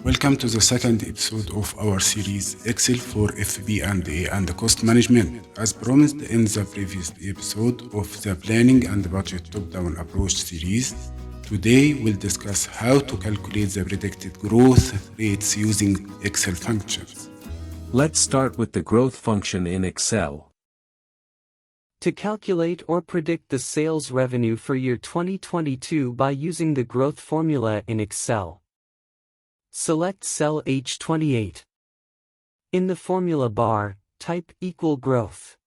Welcome to the second episode of our series Excel for FP&A and Cost Management. As promised in the previous episode of the Planning and Budget Top-Down Approach series, today we'll discuss how to calculate the predicted growth rates using Excel functions. Let's start with the growth function in Excel. To calculate or predict the sales revenue for year 2022 by using the growth formula in Excel, select cell H28. In the formula bar, type equal growth.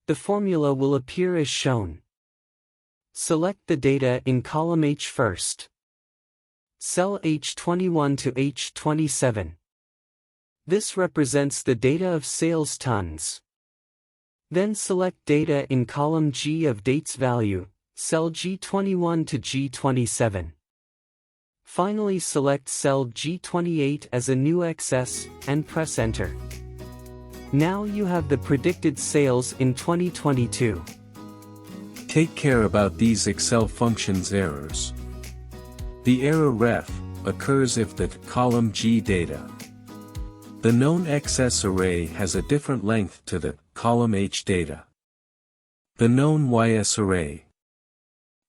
The formula will appear as shown. Select the data in column H first. Cell H21 to H27. This represents the data of sales tons. Then select data in column G of dates value, cell G21 to G27. Finally select cell G28 as a new XS, and press Enter. Now you have the predicted sales in 2022. Take care about these Excel functions errors. The error ref occurs if the column G data, the known XS array, has a different length to the column H data, the known YS array.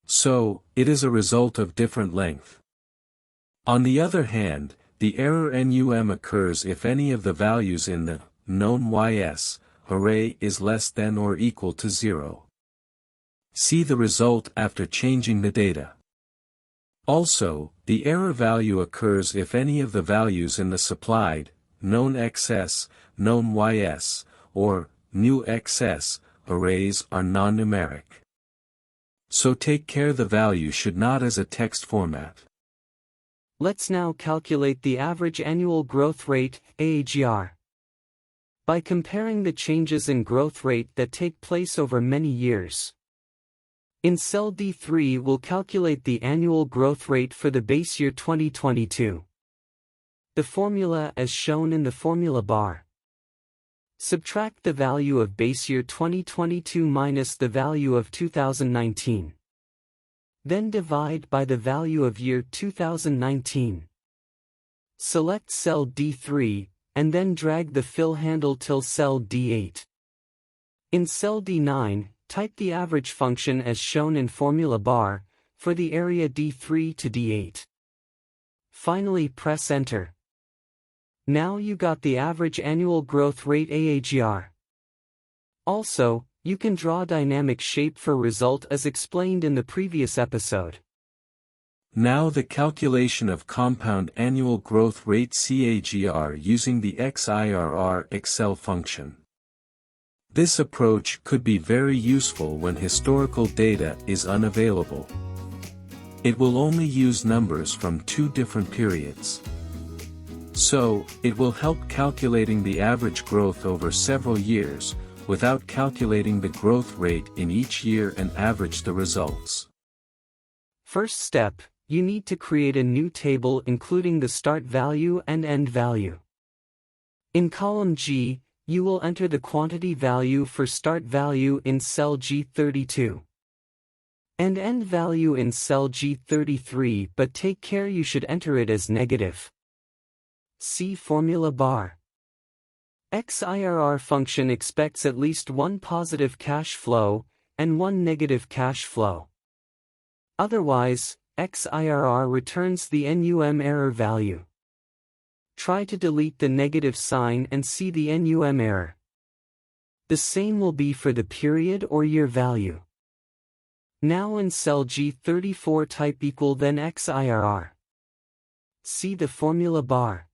So, it is a result of different length. On the other hand, the error NUM occurs if any of the values in the known YS array is less than or equal to 0. See the result after changing the data. Also, the error value occurs if any of the values in the supplied known XS, known YS, or new XS arrays are non-numeric. So take care the value should not as a text format. Let's now calculate the average annual growth rate, AAGR. By comparing the changes in growth rate that take place over many years. In cell D3 we'll calculate the annual growth rate for the base year 2022. The formula as shown in the formula bar. Subtract the value of base year 2022 minus the value of 2019. Then divide by the value of year 2019. Select cell D3, and then drag the fill handle till cell D8. In cell D9, type the average function as shown in formula bar, for the area D3 to D8. Finally press Enter. Now you got the average annual growth rate AAGR. Also, you can draw dynamic shape for result as explained in the previous episode. Now the calculation of compound annual growth rate CAGR using the XIRR Excel function. This approach could be very useful when historical data is unavailable. It will only use numbers from two different periods. So, it will help calculating the average growth over several years, without calculating the growth rate in each year and average the results. First step, you need to create a new table including the start value and end value. In column G, you will enter the quantity value for start value in cell G32. And end value in cell G33, but take care you should enter it as negative. See formula bar. XIRR function expects at least one positive cash flow, and one negative cash flow. Otherwise, XIRR returns the NUM error value. Try to delete the negative sign and see the NUM error. The same will be for the period or year value. Now in cell G34 type equal then XIRR. See the formula bar.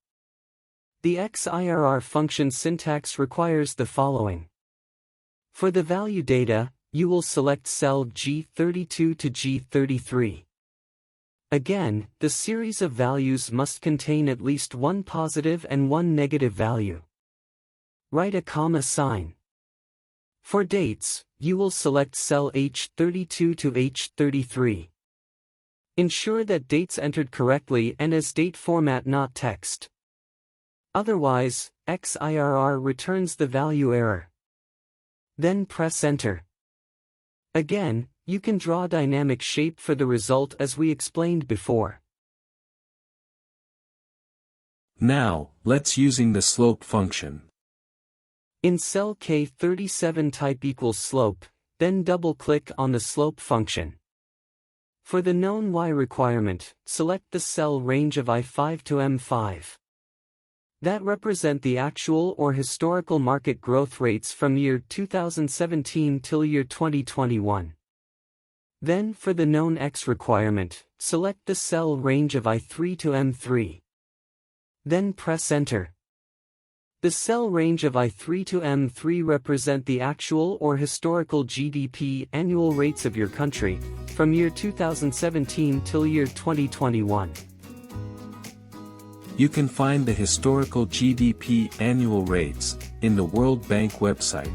The XIRR function syntax requires the following. For the value data, you will select cell G32 to G33. Again, the series of values must contain at least one positive and one negative value. Write a comma sign. For dates, you will select cell H32 to H33. Ensure that dates entered correctly and as date format not text. Otherwise, XIRR returns the value error. Then press Enter. Again, you can draw dynamic shape for the result as we explained before. Now, let's using the slope function. In cell K37 type equals slope, then double-click on the slope function. For the known y requirement, select the cell range of I5 to M5. That represent the actual or historical market growth rates from year 2017 till year 2021. Then for the known x requirement, select the cell range of I3 to M3. Then press enter. The cell range of I3 to M3 represent the actual or historical GDP annual rates of your country, from year 2017 till year 2021. You can find the historical GDP annual rates in the World Bank website.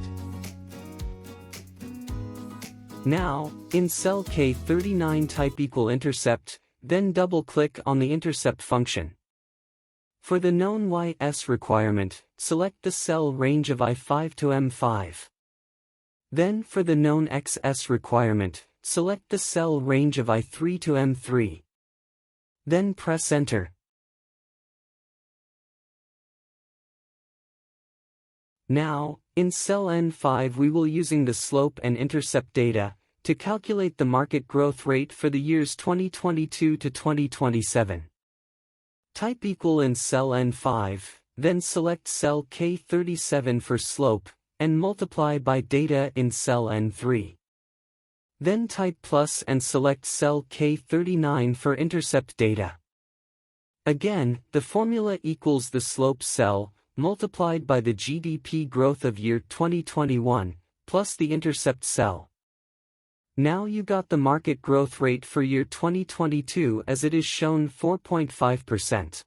Now, in cell K39 type equal intercept, then double-click on the intercept function. For the known y-s requirement, select the cell range of I5 to M5. Then for the known x-s requirement, select the cell range of I3 to M3. Then press enter. Now, in cell N5 we will using the slope and intercept data to calculate the market growth rate for the years 2022 to 2027. Type equal in cell N5, then select cell K37 for slope, and multiply by data in cell N3. Then type plus and select cell K39 for intercept data. Again, the formula equals the slope cell, multiplied by the GDP growth of year 2021, plus the intercept cell. Now you got the market growth rate for year 2022 as it is shown 4.5%.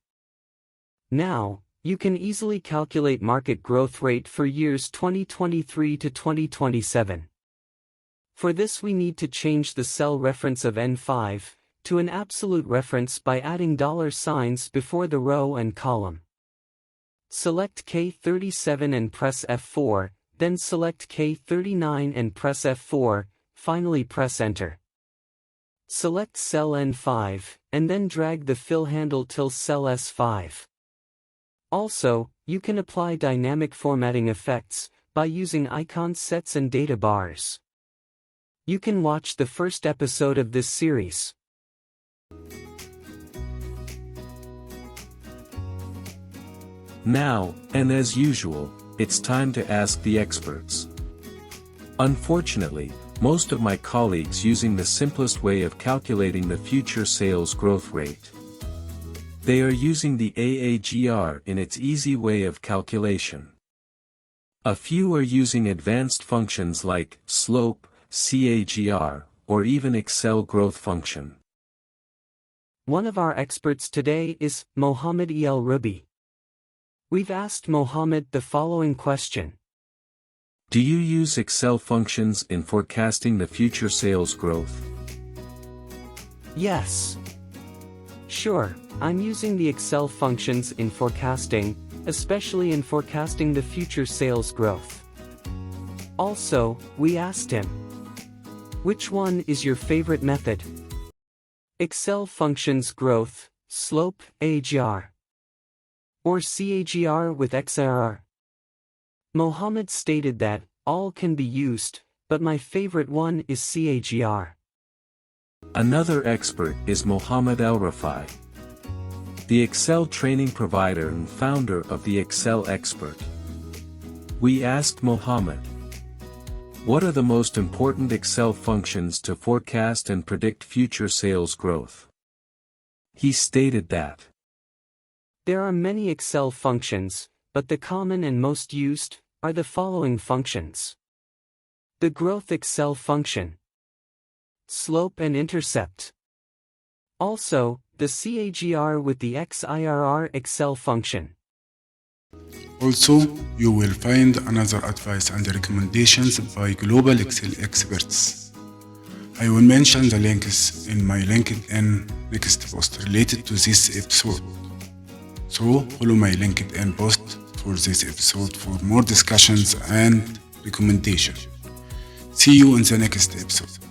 Now, you can easily calculate market growth rate for years 2023 to 2027. For this we need to change the cell reference of N5 to an absolute reference by adding dollar signs before the row and column. Select K37 and press F4, then select K39 and press F4, finally press enter. Select cell N5, and then drag the fill handle till cell S5. Also, you can apply dynamic formatting effects by using icon sets and data bars. You can watch the first episode of this series. Now, and as usual, it's time to ask the experts. Unfortunately, most of my colleagues using the simplest way of calculating the future sales growth rate. They are using the AAGR in its easy way of calculation. A few are using advanced functions like slope, CAGR, or even Excel growth function. One of our experts today is Mohammed El Rubi. We've asked Mohammed the following question. Do you use Excel functions in forecasting the future sales growth? Yes. Sure, I'm using the Excel functions in forecasting, especially in forecasting the future sales growth. Also, we asked him, which one is your favorite method? Excel functions growth, slope, AAGR, or CAGR with XIRR? Mohammed stated that, all can be used, but my favorite one is CAGR. Another expert is Mohammed El Rafai, the Excel training provider and founder of the Excel Expert. We asked Mohammed, what are the most important Excel functions to forecast and predict future sales growth? He stated that there are many Excel functions, but the common and most used are the following functions. The growth Excel function, slope and intercept. Also, the CAGR with the XIRR Excel function. Also, you will find another advice and recommendations by global Excel experts. I will mention the links in my LinkedIn next post related to this episode. So, follow my LinkedIn post for this episode for more discussions and recommendations. See you in the next episode.